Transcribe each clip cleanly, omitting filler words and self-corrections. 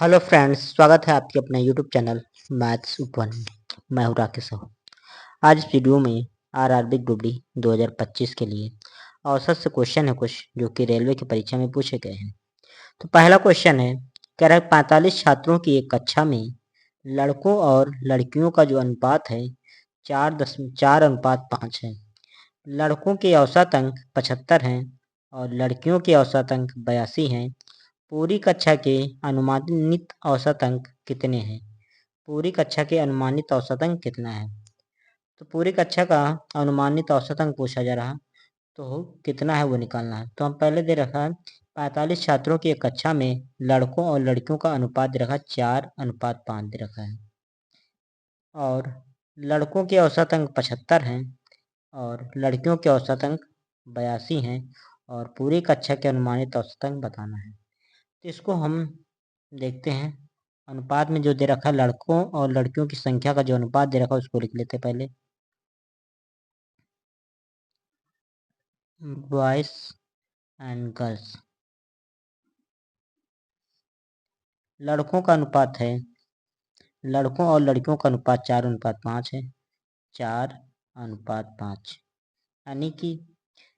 Hello friends, स्वागत है आपके अपने यूट्यूब चैनल मैथ्स वन में। मैं हूँ राकेश साहू। आज इस वीडियो में आरआरबी ग्रुप डी 2025 के लिए औसत से क्वेश्चन है कुछ जो कि रेलवे की परीक्षा में पूछे गए हैं। तो पहला क्वेश्चन है, कह रहा है 45 छात्रों की एक कक्षा में लड़कों और लड़कियों का जो अनुपात है 4:4:5 है। लड़कों के औसत अंक 75 हैं और लड़कियों के औसत अंक 82 हैं। पूरी कक्षा के अनुमानित औसत अंक कितने हैं? पूरी कक्षा के अनुमानित औसत अंक कितना है? तो पूरी कक्षा का अनुमानित औसत अंक पूछा जा रहा, तो कितना है वो निकालना है। तो हम पहले दे रखा है 45 छात्रों की एक कक्षा में लड़कों और लड़कियों का अनुपात दे रखा है 4:5 दे रखा है और लड़कों के औसत अंक 75 हैं और लड़कियों के औसत अंक 82 हैं और पूरी कक्षा के अनुमानित औसत अंक बताना है। तो इसको हम देखते हैं। अनुपात में जो दे रखा है लड़कों और लड़कियों की संख्या का जो अनुपात दे रखा है उसको लिख लेते हैं पहले। बॉयज एंड गर्ल्स, लड़कों का अनुपात है, लड़कों और लड़कियों का अनुपात 4:5 है, 4:5, यानी कि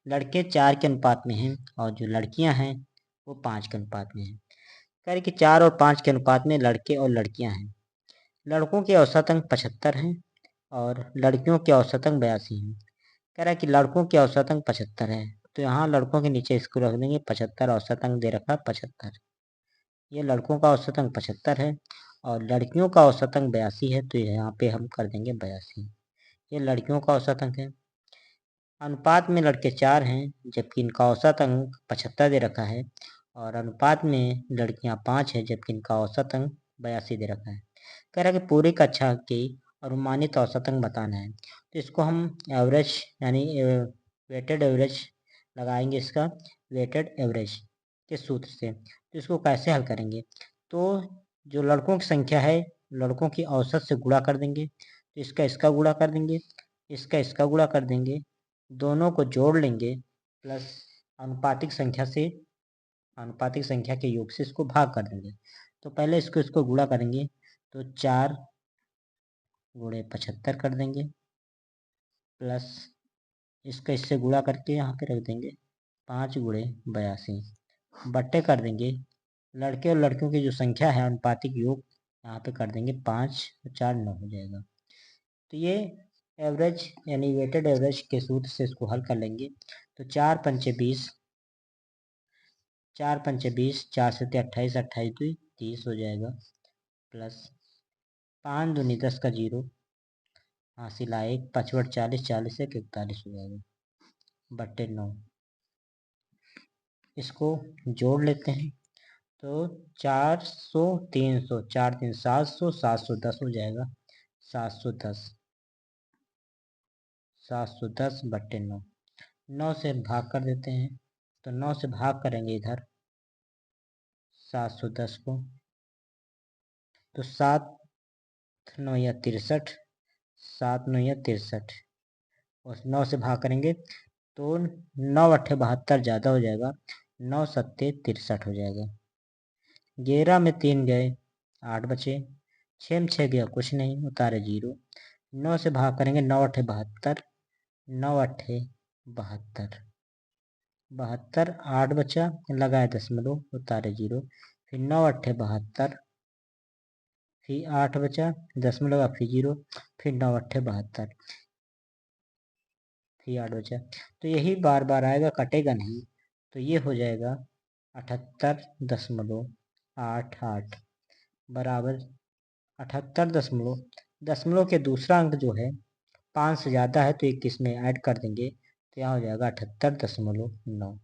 लड़के 4 के अनुपात में हैं और जो लड़कियां हैं वो 5 के अनुपात में हैं। कह रहे कि 4 और 5 के अनुपात में लड़के और लड़कियां हैं। लड़कों के औसत अंक 75 हैं और लड़कियों के औसत अंक 82 हैं। कह रहा है कि लड़कों के औसत अंक 75 है, तो यहाँ लड़कों के नीचे इसको रख देंगे 75, औसत अंक दे रखा 75। ये लड़कों का औसत अंक 75 है और लड़कियों का औसत अंक 82 है, तो यहाँ पे हम कर देंगे 82। ये लड़कियों का औसत अंक है। अनुपात में लड़के 4 हैं जबकि इनका औसत अंक 75 दे रखा है और अनुपात में लड़कियां 5 है जबकि इनका औसत अंक 82 दे रखा है। कह रहा है कि पूरी कक्षा के अनुमानित औसत अंक बताना है। तो इसको हम एवरेज यानी वेटेड एवरेज लगाएंगे, इसका वेटेड एवरेज के सूत्र से। तो इसको कैसे हल करेंगे? तो जो लड़कों की संख्या है लड़कों की औसत से गुणा कर देंगे, तो इसका गुणा कर देंगे, इसका गुणा कर देंगे, दोनों को जोड़ लेंगे प्लस आनुपातिक संख्या के योग से इसको भाग कर देंगे। तो पहले इसको गुणा करेंगे, तो 4 गुणे 75 कर देंगे प्लस इसका इससे गुणा करके यहाँ पे रख देंगे 5 गुणे 82 बट्टे कर देंगे लड़के और लड़कियों की जो संख्या है अनुपातिक योग यहाँ पे कर देंगे 5 और 4 9 हो जाएगा। तो ये एवरेज यानी वेटेड एवरेज के सूत्र से इसको हल कर लेंगे। तो 4 पंचे 20, 4 पंचे 20, 4 से 28, 28 2 30 हो जाएगा प्लस 5 दूनी 10 का 0, हासिल 1, 5 40, 40 से 41 हो जाएगा बट्टे 9। इसको जोड़ लेते हैं, तो 400 300 4 3 700 710 हो जाएगा 710 710 बट्टे 9। 9 से भाग कर देते हैं, तो 9 से भाग करेंगे इधर 710 को, तो 7 9 या 63, 7 9 या 63 और 9 से भाग करेंगे तो 9 8 72 ज़्यादा हो जाएगा, 9 7 63 हो जाएगा। 11 में 3 गए 8 बचे, 6 में 6 गया कुछ नहीं, उतारे 0। 9 से भाग करेंगे 9 8 72, 9 8 72, 72 8 बचा, लगाए दशमलव, उतारे 0, फिर 9 8 72, फिर 8 बचा, दशमलव फिर 0, फिर 9 8 72, फिर 8 बचा। तो यही बार बार आएगा, कटेगा नहीं, तो ये हो जाएगा 78.88 बराबर 78 दशमलव के दूसरा अंक जो है 5 से ज़्यादा है तो 21 में ऐड कर देंगे, तो यहाँ हो जाएगा 78.9।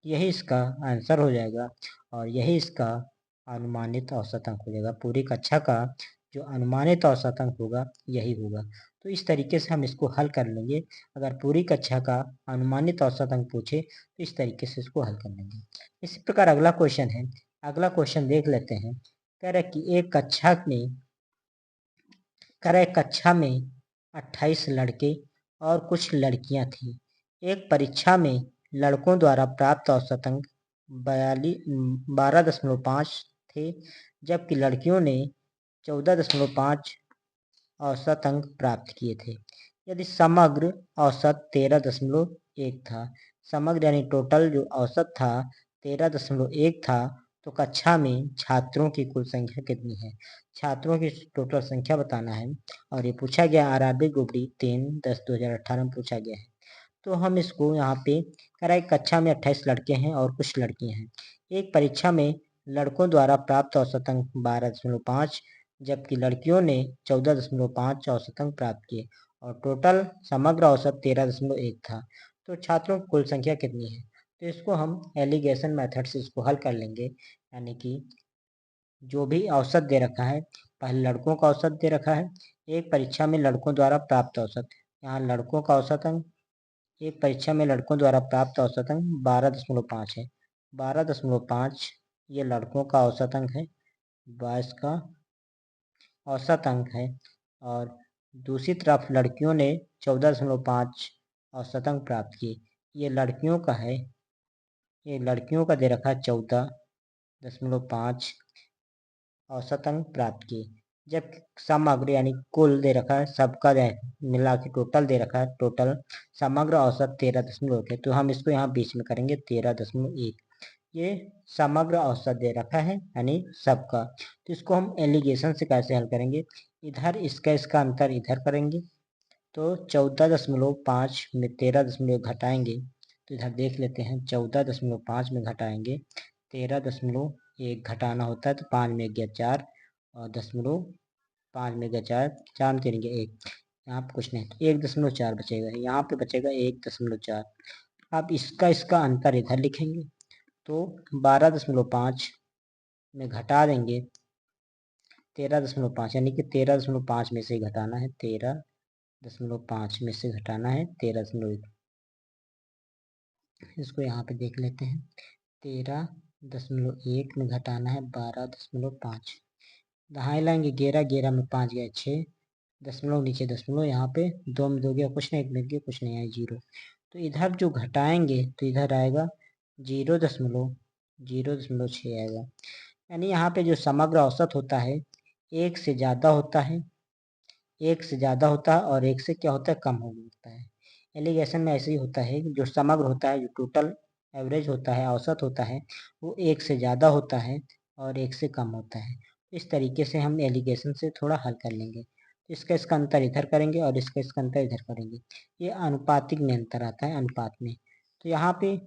यही इसका आंसर हो जाएगा और यही इसका अनुमानित औसत अंक हो जाएगा। पूरी कक्षा का जो अनुमानित औसत अंक होगा यही होगा। तो इस तरीके से हम इसको हल कर लेंगे। अगर पूरी कक्षा का अनुमानित औसत अंक पूछे तो इस तरीके से इसको हल कर लेंगे। इसी प्रकार अगला क्वेश्चन है, अगला क्वेश्चन देख लेते हैं। कह रहा है कि एक कक्षा में 28 लड़के और कुछ लड़कियां थीं। एक परीक्षा में लड़कों द्वारा प्राप्त औसत अंक 12.5 थे जबकि लड़कियों ने 14.5 औसत अंक प्राप्त किए थे। यदि समग्र औसत 13.1 था, समग्र यानी टोटल जो औसत था 13.1 था, तो कक्षा में छात्रों की कुल संख्या कितनी है? छात्रों की टोटल संख्या बताना है और ये पूछा गया आरआरबी ग्रुप डी 3/10/2018 में पूछा गया है। तो हम इसको यहाँ पे कराए कक्षा में 28 लड़के हैं और कुछ लड़कियां हैं। एक परीक्षा में लड़कों द्वारा प्राप्त औसत अंक 12.5, जबकि लड़कियों ने 14.5 औसत अंक प्राप्त किए और टोटल समग्र औसत 13.1 था। तो छात्रों की कुल संख्या कितनी है? तो इसको हम एलिगेशन मेथड से इसको हल कर लेंगे, यानी कि जो भी औसत दे रखा है, पहले लड़कों का औसत दे रखा है, एक परीक्षा में लड़कों द्वारा प्राप्त औसत, यहाँ लड़कों का औसत अंक, एक परीक्षा में लड़कों द्वारा प्राप्त औसत अंक 12.5 है। 12.5 ये लड़कों का औसत अंक है, 22 का औसत अंक है, और दूसरी तरफ लड़कियों ने 14.5 औसत अंक प्राप्त किए। ये लड़कियों का है, ये लड़कियों का दे रखा है 14.5 औसत अंक प्राप्त किए, जब समग्र यानी कुल दे रखा है, सबका मिला के टोटल दे रखा है, टोटल समग्र औसत 13.1 है। तो हम इसको यहाँ बीच में करेंगे 13.1। ये समग्र औसत दे रखा है यानी सबका। तो इसको हम एलिगेशन से कैसे हल करेंगे? इधर इसका अंतर इधर करेंगे, तो 14.5 में 13.1 घटाएंगे, तो इधर देख लेते हैं 14.5 में घटाएंगे 13.1 घटाना होता है, तो 5 में गया 4 और 5 में गया 4, 4 में 3 गया 1, यहाँ पे कुछ नहीं, तो 1.4 बचेगा, यहाँ पे बचेगा 1.4। अब इसका अंतर इधर लिखेंगे, तो 12.5 में घटा देंगे 13.5, यानी कि 13.5 में से घटाना है, 13.5 में से घटाना है 13.1। इसको यहाँ पे देख लेते हैं, 13.1 में घटाना है 12.5, दहाई लाएंगे 11, 11 में 5 गया 6, दशमलव नीचे दशमलव, यहाँ पे 2 में 2 गया कुछ नहीं, 1 मिल गया कुछ नहीं आया 0। तो इधर जो घटाएंगे तो इधर आएगा 0.06 आएगा, यानी यहाँ पे जो समग्र औसत होता है एक से ज़्यादा होता है, एक से ज़्यादा होता है और एक से क्या होता है, कम होता है। एलिगेशन में ऐसे ही होता है, जो समग्र होता है, जो टोटल एवरेज होता है, औसत होता है, वो एक से ज़्यादा होता है और एक से कम होता है। इस तरीके से हम एलिगेशन से थोड़ा हल कर लेंगे। इसका अंतर इधर करेंगे और इसका अंतर इधर करेंगे, ये अनुपातिक में अंतर आता है, अनुपात में। तो यहाँ पे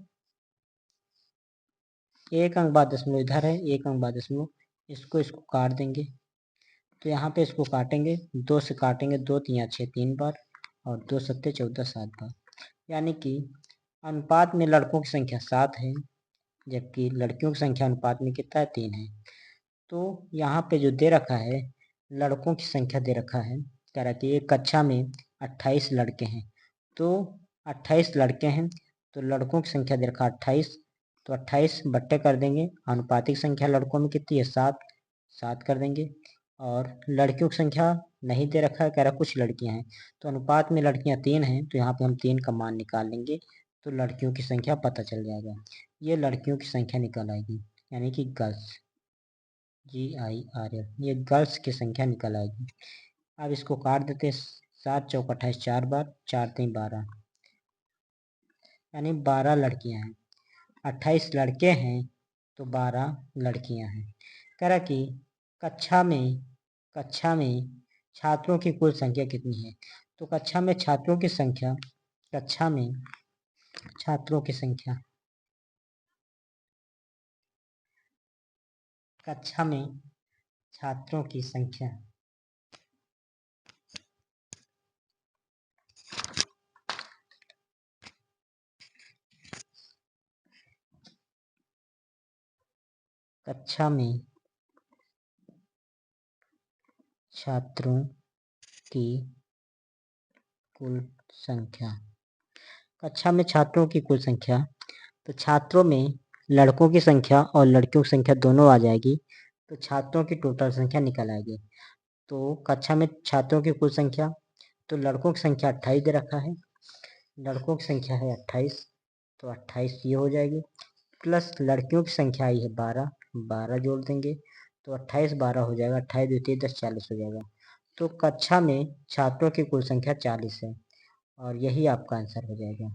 1 अंक बाद दशमलव इधर है, 1 अंक बाद दशमलव, इसको काट देंगे, तो यहाँ पे इसको काटेंगे, 2 से काटेंगे, 2 तिया 6 3 बार और 2 सत्ते 14 7 बार, यानी कि अनुपात में लड़कों की संख्या 7 है, जबकि लड़कियों की संख्या अनुपात में कितना है, 3 है। तो यहाँ पे जो दे रखा है, लड़कों की संख्या दे रखा है, कह रहा है कि एक कक्षा में 28 लड़के हैं, तो 28 लड़के हैं, तो लड़कों की संख्या दे रखा है 28, तो 28 बट्टे कर देंगे, अनुपातिक संख्या लड़कों में कितनी है 7, 7 कर देंगे, और लड़कियों की संख्या नहीं दे रखा है, कह रहा कुछ लड़कियां हैं, तो अनुपात में लड़कियां 3 हैं, तो यहाँ पे हम 3 का मान निकाल लेंगे, तो लड़कियों की संख्या पता चल जाएगा, ये लड़कियों की संख्या निकल आएगी, यानी कि गर्ल्स, GIRL, ये गर्ल्स की संख्या निकल आएगी। अब इसको काट देते, 7 चौक 28 4 बार, 4 3 12, यानी 12 लड़कियां हैं, 28 लड़के हैं तो 12 लड़कियां हैं। कह रहा कि कक्षा में छात्रों की कुल संख्या कितनी है? तो कक्षा में छात्रों की संख्या, कक्षा में छात्रों की संख्या, कक्षा में छात्रों की संख्या, कक्षा में छात्रों की कुल संख्या, कक्षा में छात्रों की कुल संख्या, तो छात्रों में लड़कों की संख्या और लड़कियों की संख्या दोनों आ जाएगी, तो छात्रों की टोटल संख्या निकल आएगी। तो कक्षा में छात्रों की कुल संख्या, तो लड़कों की संख्या 28 दे रखा है, लड़कों की संख्या है 28, तो 28 ये हो जाएगी, प्लस लड़कियों की संख्या आई है 12, 12 जोड़ देंगे, तो 28 12 हो जाएगा, 28 2 3 10 40 हो जाएगा। तो कक्षा में छात्रों की कुल संख्या 40 है और यही आपका आंसर हो जाएगा।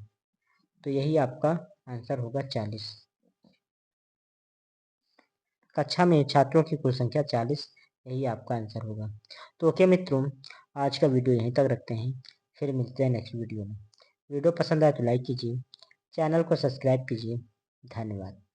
तो यही आपका आंसर होगा 40। कक्षा में छात्रों की कुल संख्या 40, यही आपका आंसर होगा। तो ओके मित्रों, आज का वीडियो यहीं तक रखते हैं, फिर मिलते हैं नेक्स्ट वीडियो में। वीडियो पसंद आए तो लाइक कीजिए, चैनल को सब्सक्राइब कीजिए। धन्यवाद।